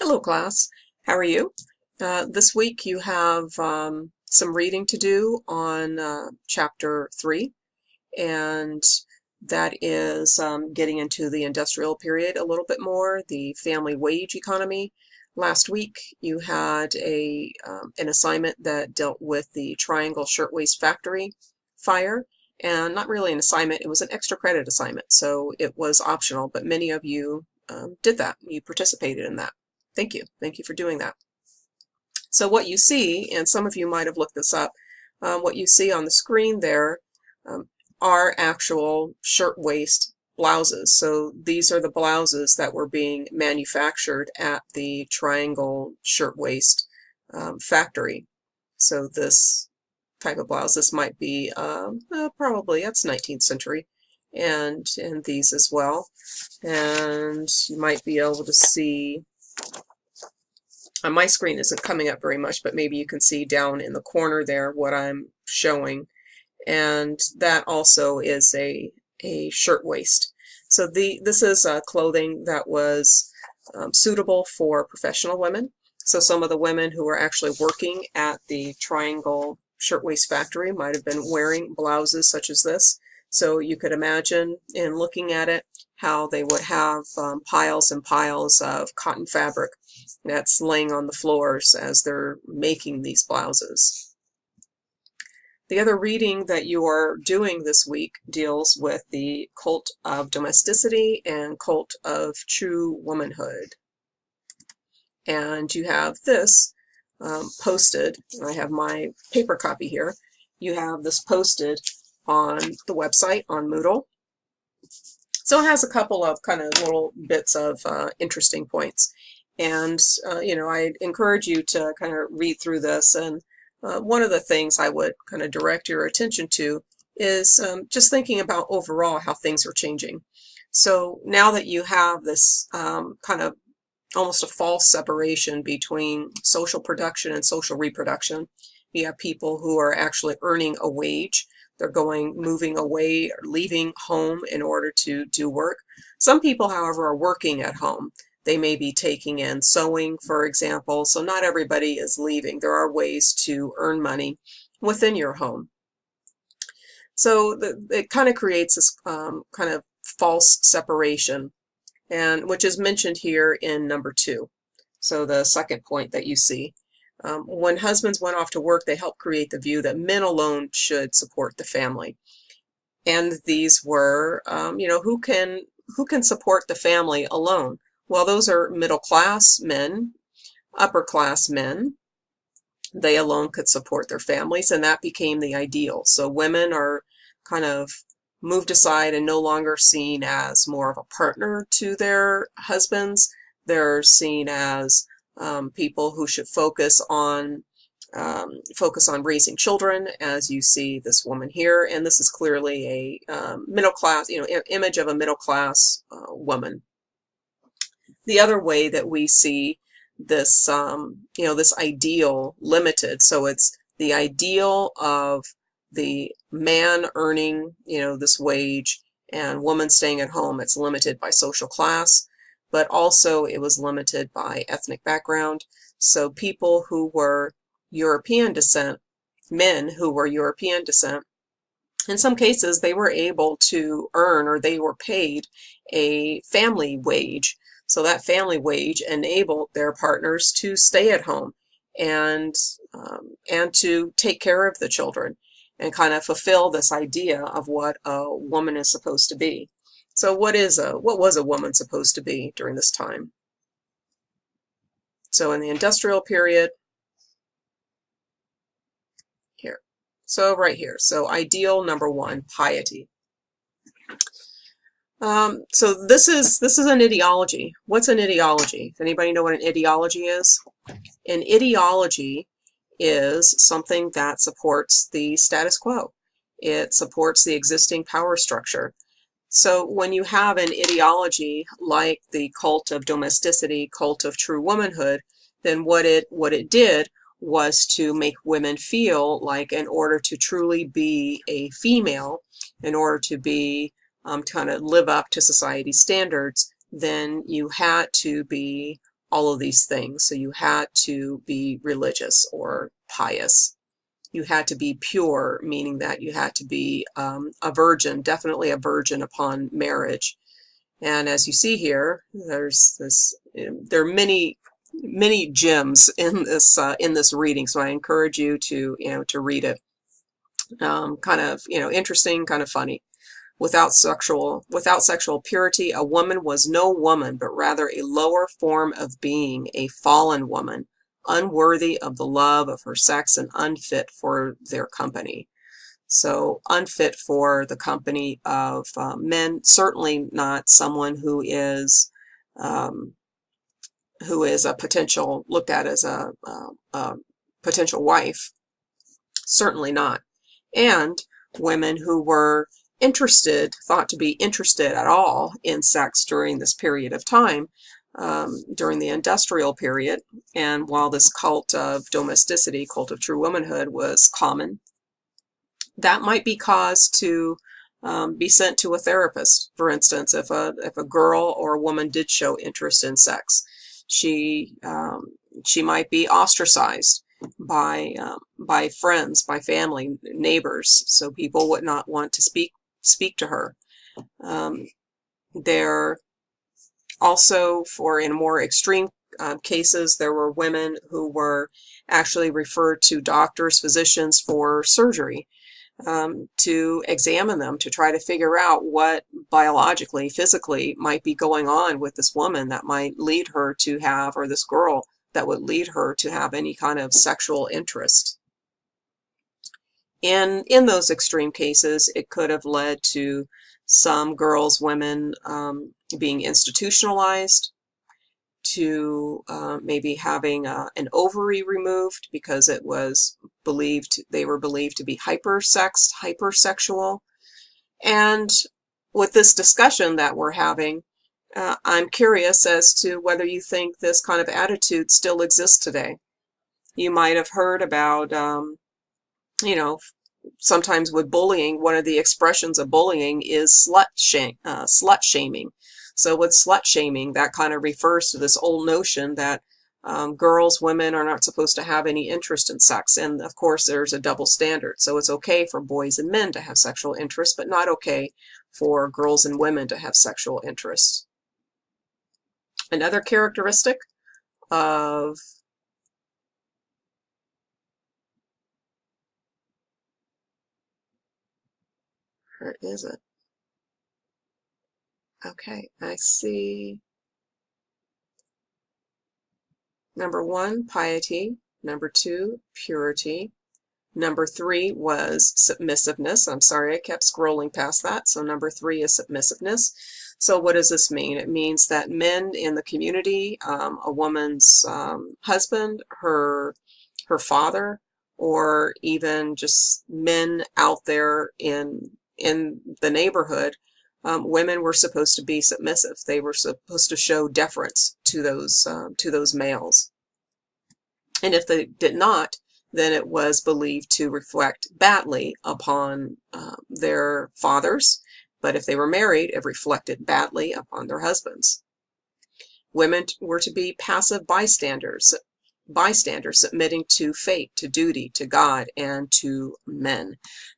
Hello class, how are you? This week you have some reading to do on chapter 3, and that is getting into the industrial period a little bit more, the family wage economy. Last week you had an assignment that dealt with the Triangle Shirtwaist Factory fire, and not really an assignment, it was an extra credit assignment, so it was optional, but many of you did that, you participated in that. Thank you. Thank you for doing that. So what you see, and some of you might have looked this up, what you see on the screen there are actual shirtwaist blouses. So these are the blouses that were being manufactured at the Triangle Shirtwaist factory. So this type of blouse, this might be probably, that's 19th century, and these as well. And you might be able to see, my screen isn't coming up very much, but maybe you can see down in the corner there what I'm showing. And that also is a shirtwaist. So this is clothing that was suitable for professional women. So some of the women who were actually working at the Triangle Shirtwaist Factory might have been wearing blouses such as this. So you could imagine in looking at it how they would have piles and piles of cotton fabric that's laying on the floors as they're making these blouses. The other reading that you are doing this week deals with the cult of domesticity and cult of true womanhood. And you have this posted, I have my paper copy here, you have this posted on the website on Moodle. So it has a couple of kind of little bits of interesting points. And, I encourage you to kind of read through this. And one of the things I would kind of direct your attention to is just thinking about overall how things are changing. So now that you have this kind of almost a false separation between social production and social reproduction, you have people who are actually earning a wage. They're moving away or leaving home in order to do work. Some people, however, are working at home. They may be taking in sewing, for example. So not everybody is leaving. There are ways to earn money within your home. So it kind of creates this kind of false separation, and which is mentioned here in number 2. So the second point that you see. When husbands went off to work, they helped create the view that men alone should support the family. And these were, who can support the family alone? Well, those are middle class men, upper class men. They alone could support their families, and that became the ideal. So women are kind of moved aside and no longer seen as more of a partner to their husbands. They're seen as people who should focus on raising children, as you see this woman here, and this is clearly a middle class, image of a middle class woman. The other way that we see this, this ideal limited, so it's the ideal of the man earning, this wage, and woman staying at home. It's limited by social class, but also it was limited by ethnic background. So people who were European descent, men who were European descent, in some cases they were able to earn, or they were paid, a family wage. So that family wage enabled their partners to stay at home and to take care of the children and kind of fulfill this idea of what a woman is supposed to be. So what was a woman supposed to be during this time? So in the industrial period, here. So right here. So ideal number 1, piety. So this is an ideology. What's an ideology? Does anybody know what an ideology is? An ideology is something that supports the status quo. It supports the existing power structure. So when you have an ideology like the cult of domesticity, cult of true womanhood, then what it did was to make women feel like in order to truly be a female, in order to be kind of live up to society's standards, then you had to be all of these things. So you had to be religious or pious. You had to be pure, meaning that you had to be a virgin, definitely a virgin upon marriage. And as you see here, there's this. There are many gems in this reading. So I encourage you to to read it. Kind of interesting, kind of funny. Without sexual purity, a woman was no woman, but rather a lower form of being, a fallen woman, unworthy of the love of her sex and unfit for their company. So unfit for the company of men, certainly not someone who is a potential, looked at as a potential wife, certainly not. And women who were thought to be interested at all in sex during this period of time, during the industrial period, and while this cult of domesticity, cult of true womanhood, was common, that might be cause to be sent to a therapist. For instance, if a girl or a woman did show interest in sex, she might be ostracized by friends, by family, neighbors, so people would not want to speak to her. There also, for in more extreme cases, there were women who were actually referred to doctors, physicians for surgery, to examine them, to try to figure out what biologically, physically might be going on with this woman that might lead her to have, or this girl that would lead her to have any kind of sexual interest. In those extreme cases, it could have led to some girls, women, being institutionalized, to maybe having an ovary removed because they were believed to be hypersexual. And with this discussion that we're having, I'm curious as to whether you think this kind of attitude still exists today. You might have heard about, sometimes with bullying, one of the expressions of bullying is slut shaming. So with slut shaming, that kind of refers to this old notion that girls, women are not supposed to have any interest in sex. And of course, there's a double standard. So it's okay for boys and men to have sexual interest, but not okay for girls and women to have sexual interest. Another characteristic of where is it? Okay, I see. Number 1, piety. Number 2, purity. Number 3 was submissiveness. I'm sorry, I kept scrolling past that. So number 3 is submissiveness. So what does this mean? It means that men in the community, a woman's husband, her father, or even just men out there in the neighborhood, women were supposed to be submissive. They were supposed to show deference to those males. And if they did not, then it was believed to reflect badly upon their fathers. But if they were married, it reflected badly upon their husbands. Women were to be passive bystanders, submitting to fate, to duty, to God, and to men.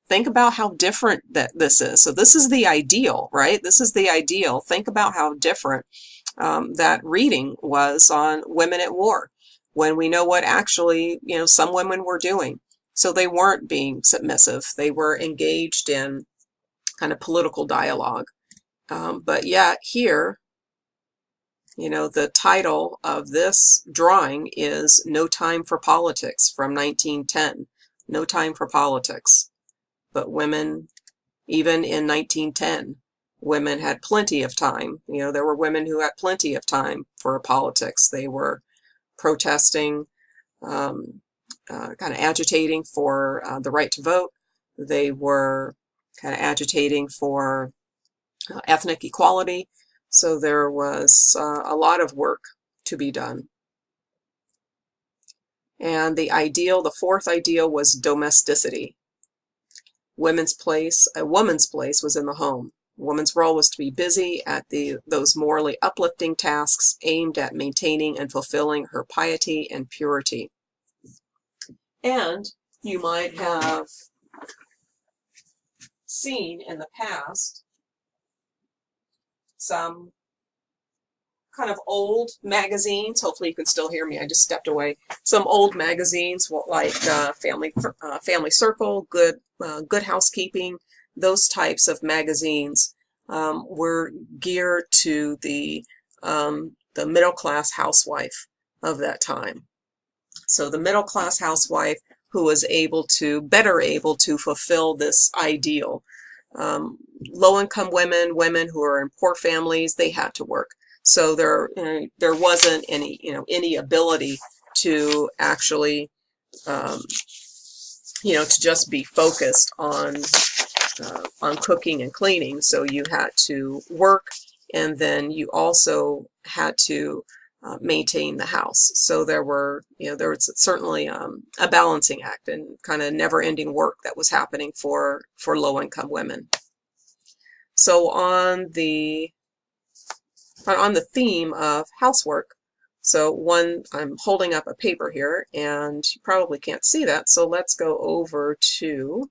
Think about how different that this is. So this is the ideal, right? This is the ideal. Think about how different that reading was on women at war, when we know what actually, some women were doing. So they weren't being submissive. They were engaged in kind of political dialogue. But yet here, the title of this drawing is No Time for Politics from 1910. No time for politics. But women, even in 1910, women had plenty of time. There were women who had plenty of time for politics. They were protesting, kind of agitating for the right to vote. They were kind of agitating for ethnic equality. So there was a lot of work to be done. And the fourth ideal was domesticity. A woman's place was in the home. Woman's role was to be busy at those morally uplifting tasks aimed at maintaining and fulfilling her piety and purity. And you might have seen in the past some kind of old magazines. Hopefully you can still hear me. I just stepped away. Some old magazines like Family Circle, Good Housekeeping. Those types of magazines were geared to the middle class housewife of that time. So the middle class housewife who was better able to fulfill this ideal. Low-income women who are in poor families, they had to work. So there wasn't any ability to actually, to just be focused on cooking and cleaning. So you had to work, and then you also had to maintain the house. So there was certainly a balancing act and kind of never-ending work that was happening for low-income women. So on the theme of housework, I'm holding up a paper here, and you probably can't see that, so let's go over to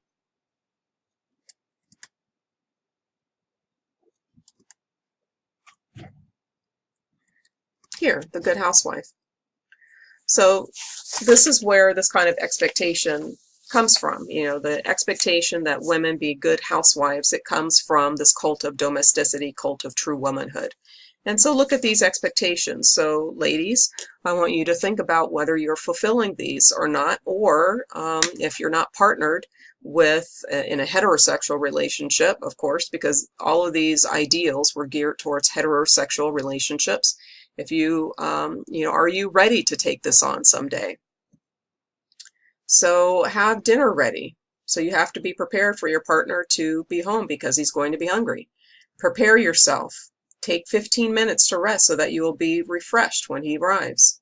here, The Good Housewife. So this is where this kind of expectation comes from, the expectation that women be good housewives. It comes from this cult of domesticity, cult of true womanhood. And so look at these expectations. So ladies, I want you to think about whether you're fulfilling these or not, or if you're not partnered with in a heterosexual relationship, of course, because all of these ideals were geared towards heterosexual relationships. If you, are you ready to take this on someday? So have dinner ready. So you have to be prepared for your partner to be home because he's going to be hungry. Prepare yourself. Take 15 minutes to rest so that you will be refreshed when he arrives.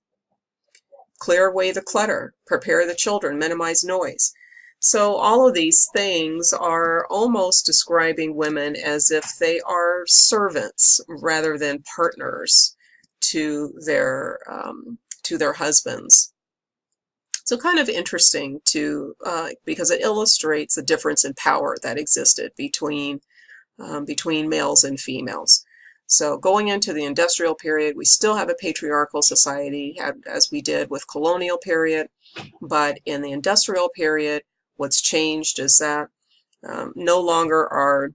Clear away the clutter. Prepare the children. Minimize noise. So all of these things are almost describing women as if they are servants rather than partners to their husbands. So kind of interesting because it illustrates the difference in power that existed between males and females. So going into the industrial period, we still have a patriarchal society, as we did with colonial period, but in the industrial period, what's changed is that no longer are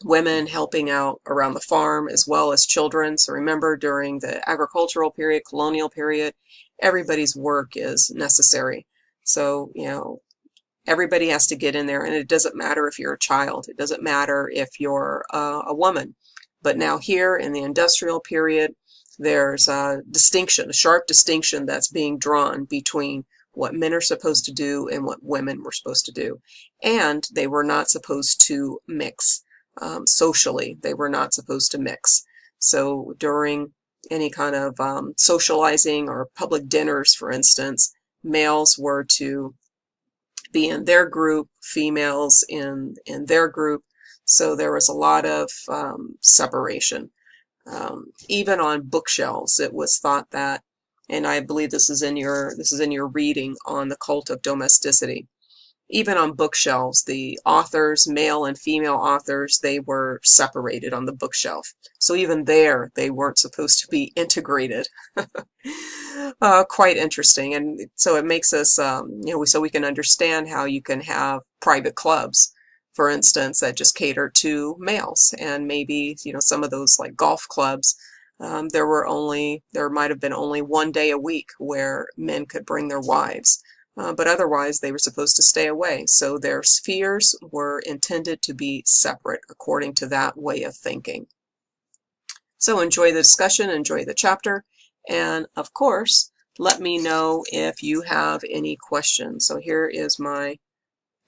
women helping out around the farm as well as children. So remember, during the agricultural period, colonial period, everybody's work is necessary. So, everybody has to get in there, and it doesn't matter if you're a child. It doesn't matter if you're a woman. But now here in the industrial period, there's a distinction, a sharp distinction that's being drawn between what men are supposed to do and what women were supposed to do. And they were not supposed to mix. Socially, they were not supposed to mix. So during any kind of socializing or public dinners, for instance, males were to be in their group, females in their group. So there was a lot of separation. Even on bookshelves, it was thought that, and I believe this is in your reading on the cult of domesticity. Even on bookshelves, the authors, male and female authors, they were separated on the bookshelf. So even there, they weren't supposed to be integrated. Quite interesting. And so it makes us, so we can understand how you can have private clubs, for instance, that just cater to males. And maybe, some of those like golf clubs, there might have been only one day a week where men could bring their wives. But otherwise, they were supposed to stay away. So their spheres were intended to be separate according to that way of thinking. So enjoy the discussion, enjoy the chapter, and of course, let me know if you have any questions. So here is my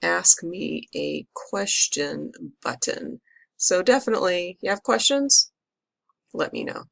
Ask Me a Question button. So definitely, you have questions? Let me know.